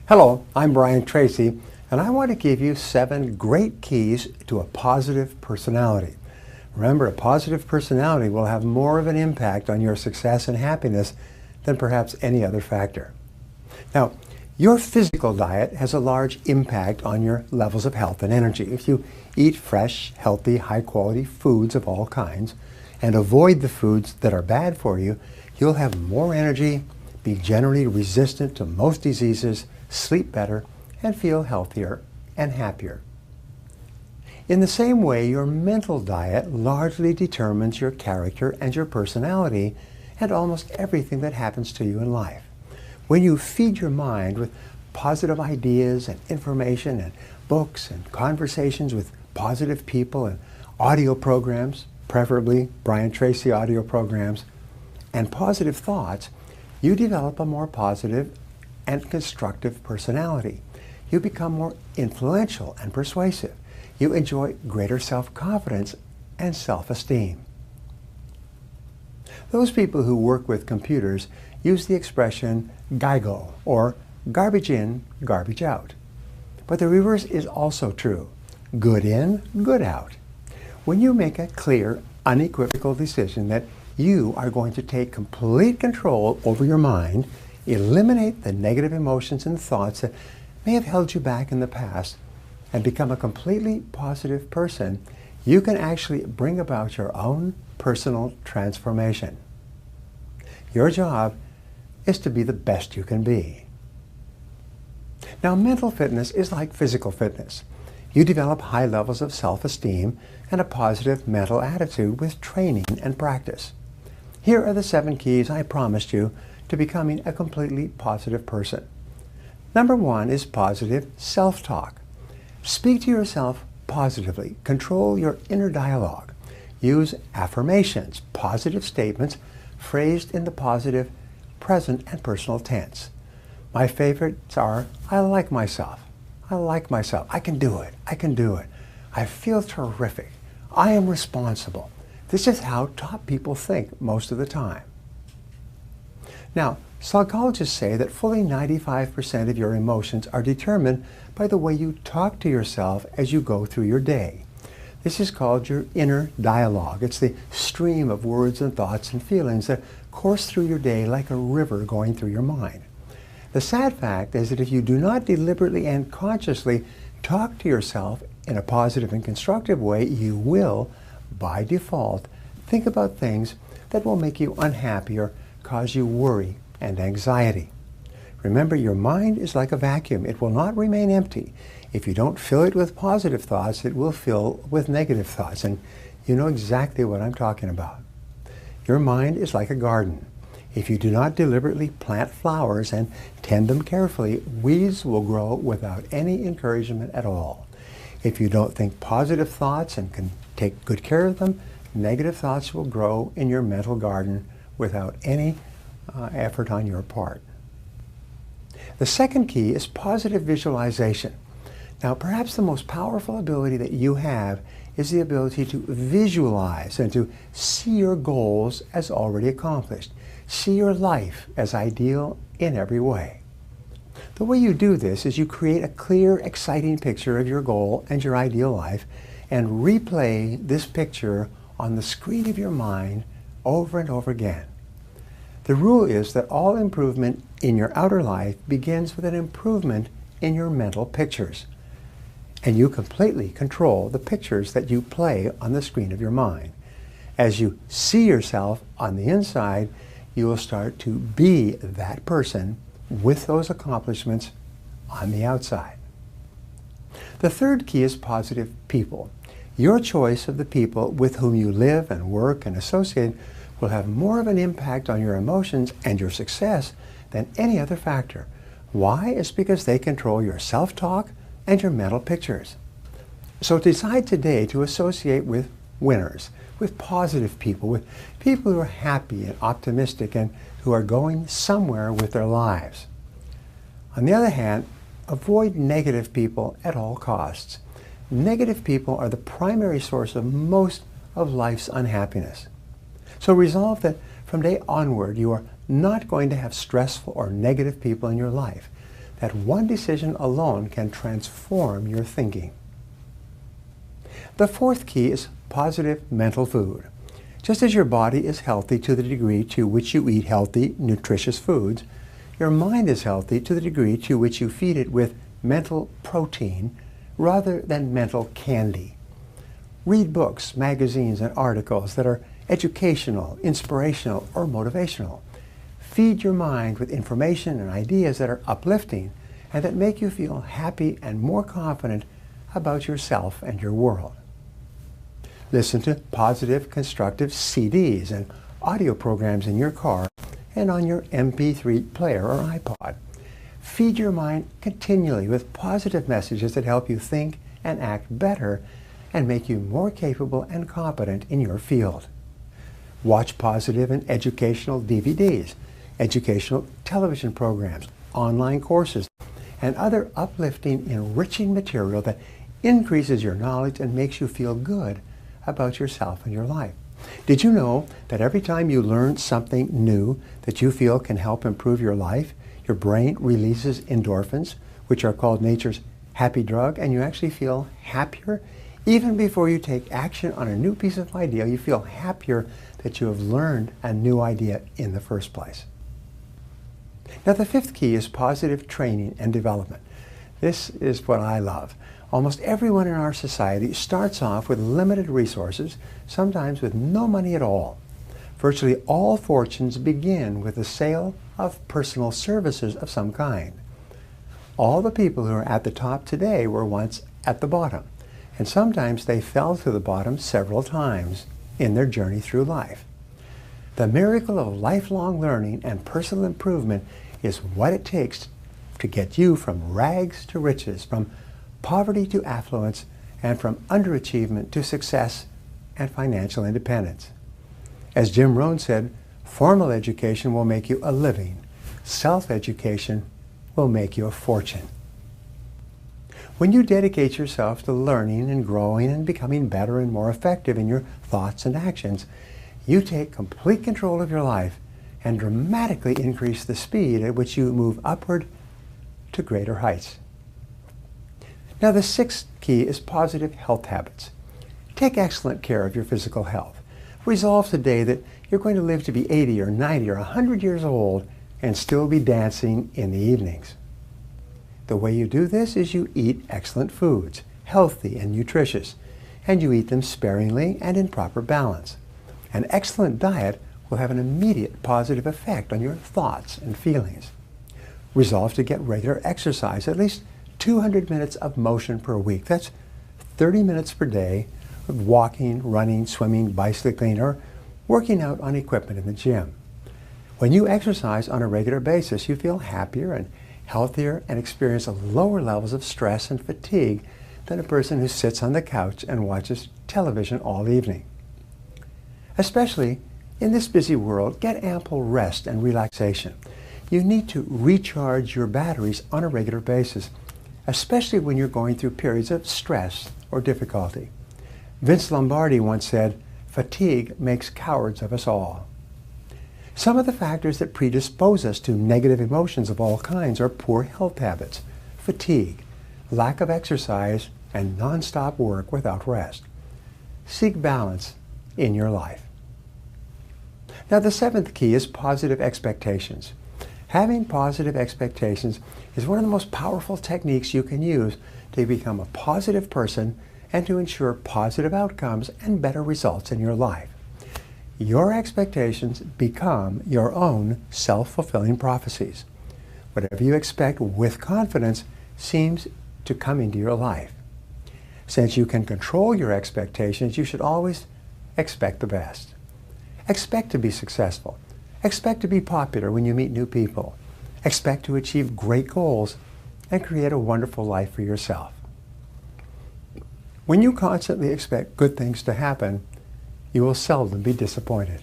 Hello, I'm Brian Tracy, and I want to give you 7 great keys to a positive personality. Remember, a positive personality will have more of an impact on your success and happiness than perhaps any other factor. Now, your physical diet has a large impact on your levels of health and energy. If you eat fresh, healthy, high-quality foods of all kinds and avoid the foods that are bad for you, you'll have more energy, be generally resistant to most diseases, sleep better, and feel healthier and happier. In the same way, your mental diet largely determines your character and your personality and almost everything that happens to you in life. When you feed your mind with positive ideas and information and books and conversations with positive people and audio programs, preferably Brian Tracy audio programs, and positive thoughts, you develop a more positive and constructive personality. You become more influential and persuasive. You enjoy greater self-confidence and self-esteem. Those people who work with computers use the expression GIGO, or garbage in, garbage out. But the reverse is also true. Good in, good out. When you make a clear, unequivocal decision that you are going to take complete control over your mind, eliminate the negative emotions and thoughts that may have held you back in the past, and become a completely positive person, you can actually bring about your own personal transformation. Your job is to be the best you can be. Now, mental fitness is like physical fitness. You develop high levels of self-esteem and a positive mental attitude with training and practice. Here are the 7 keys I promised you to becoming a completely positive person. Number 1 is positive self-talk. Speak to yourself positively. Control your inner dialogue. Use affirmations, positive statements phrased in the positive present and personal tense. My favorites are, I like myself. I like myself. I can do it. I can do it. I feel terrific. I am responsible. This is how top people think most of the time. Now, psychologists say that fully 95% of your emotions are determined by the way you talk to yourself as you go through your day. This is called your inner dialogue. It's the stream of words and thoughts and feelings that course through your day like a river going through your mind. The sad fact is that if you do not deliberately and consciously talk to yourself in a positive and constructive way, you will, by default, think about things that will make you unhappy or cause you worry and anxiety. Remember, your mind is like a vacuum. It will not remain empty. If you don't fill it with positive thoughts, it will fill with negative thoughts, and you know exactly what I'm talking about. Your mind is like a garden. If you do not deliberately plant flowers and tend them carefully, weeds will grow without any encouragement at all. If you don't think positive thoughts and can take good care of them, negative thoughts will grow in your mental garden without any effort on your part. The second key is positive visualization. Now, perhaps the most powerful ability that you have is the ability to visualize and to see your goals as already accomplished. See your life as ideal in every way. The way you do this is you create a clear, exciting picture of your goal and your ideal life and replay this picture on the screen of your mind over and over again. The rule is that all improvement in your outer life begins with an improvement in your mental pictures. And you completely control the pictures that you play on the screen of your mind. As you see yourself on the inside, you will start to be that person with those accomplishments on the outside. The third key is positive people. Your choice of the people with whom you live and work and associate will have more of an impact on your emotions and your success than any other factor. Why? It's because they control your self-talk and your mental pictures. So decide today to associate with winners, with positive people, with people who are happy and optimistic and who are going somewhere with their lives. On the other hand, avoid negative people at all costs. Negative people are the primary source of most of life's unhappiness. So resolve that from today onward you are not going to have stressful or negative people in your life. that one decision alone can transform your thinking. The fourth key is positive mental food. Just as your body is healthy to the degree to which you eat healthy, nutritious foods, your mind is healthy to the degree to which you feed it with mental protein rather than mental candy. Read books, magazines, and articles that are educational, inspirational, or motivational. Feed your mind with information and ideas that are uplifting and that make you feel happy and more confident about yourself and your world. Listen to positive, constructive CDs and audio programs in your car and on your MP3 player or iPod. Feed your mind continually with positive messages that help you think and act better and make you more capable and competent in your field. Watch positive and educational DVDs, educational television programs, online courses, and other uplifting, enriching material that increases your knowledge and makes you feel good about yourself and your life. Did you know that every time you learn something new that you feel can help improve your life, your brain releases endorphins, which are called nature's happy drug, and you actually feel happier? Even before you take action on a new piece of idea, you feel happier that you have learned a new idea in the first place. Now, the fifth key is positive training and development. This is what I love. Almost everyone in our society starts off with limited resources, sometimes with no money at all. Virtually all fortunes begin with the sale of personal services of some kind. All the people who are at the top today were once at the bottom, and sometimes they fell to the bottom several times in their journey through life. The miracle of lifelong learning and personal improvement is what it takes to get you from rags to riches, from poverty to affluence, and from underachievement to success and financial independence. As Jim Rohn said, formal education will make you a living. Self-education will make you a fortune. When you dedicate yourself to learning and growing and becoming better and more effective in your thoughts and actions, you take complete control of your life and dramatically increase the speed at which you move upward to greater heights. Now, the sixth key is positive health habits. Take excellent care of your physical health. Resolve today that you're going to live to be 80 or 90 or 100 years old and still be dancing in the evenings. The way you do this is you eat excellent foods, healthy and nutritious, and you eat them sparingly and in proper balance. An excellent diet will have an immediate positive effect on your thoughts and feelings. Resolve to get regular exercise, at least 200 minutes of motion per week. That's 30 minutes per day of walking, running, swimming, bicycling, or working out on equipment in the gym. When you exercise on a regular basis, you feel happier and healthier and experience lower levels of stress and fatigue than a person who sits on the couch and watches television all evening. Especially in this busy world, get ample rest and relaxation. You need to recharge your batteries on a regular basis, especially when you're going through periods of stress or difficulty. Vince Lombardi once said, "Fatigue makes cowards of us all." Some of the factors that predispose us to negative emotions of all kinds are poor health habits, fatigue, lack of exercise, and non-stop work without rest. Seek balance in your life. Now, the seventh key is positive expectations. Having positive expectations is one of the most powerful techniques you can use to become a positive person and to ensure positive outcomes and better results in your life. Your expectations become your own self-fulfilling prophecies. Whatever you expect with confidence seems to come into your life. Since you can control your expectations, you should always expect the best. Expect to be successful. Expect to be popular when you meet new people. Expect to achieve great goals and create a wonderful life for yourself. When you constantly expect good things to happen, you will seldom be disappointed.